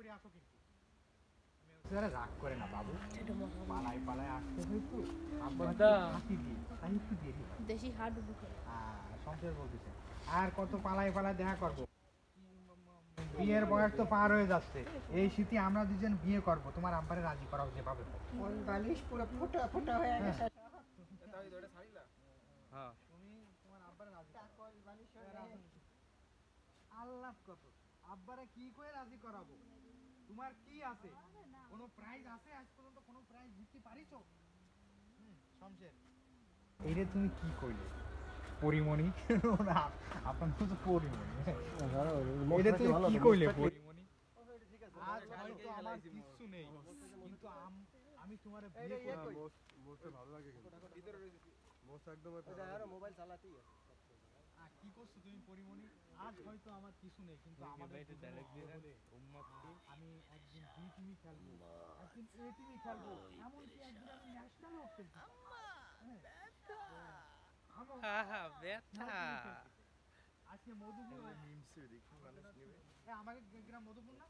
করে আসো কিন্তু রাগ করে না বাবু, পালায় পালায় আসতে হয়তো তাই একটু দেরি দেশি হাট সংসার বলতেছে। আর কত পালায় পালায় দেখা করবো, বিয়ের বয়স তো পার হয়ে যাচ্ছে। এই শীতে আমরা দুজন বিয়ে করব, তোমার আব্বারে রাজি করাও যেভাবে বালিশ পুরো ফোটা ফোটা হয়ে গেছে। হ্যাঁ তুমি তোমার আব্বারে রাজি আল্লাহ কত আব্বারে কি করে রাজি করাবো? তোমার কি আছে, কোনো প্রাইজ আছে আজ পর্যন্ত, কোনো প্রাইজ জিততে পারিছো? শমশের এইরে তুমি কি কইলে পরিমণি না আপনার তো পরিমণি, এইরে তুমি কি কইলে পরিমণি? আজ হয়তো আমার কিছু নেই কিন্তু আমি তোমারে বিয়ে করব। মোস্ট ভালো লাগে কিন্তু মোস্ট একদম মোবাইল চালাতেই আছে। কি করছো তুমি পরিমণি? আজ হয়তো আমার কিছু নেই কিন্তু আমাদের আমি একদিন দুই টিমই খেলবো, একদিন এ টিমই খেলবো, এমনকি একদিন আমি ন্যাশনালও খেলতে আজকে মধুপুর আমাকে গ্রাম মধুপুর না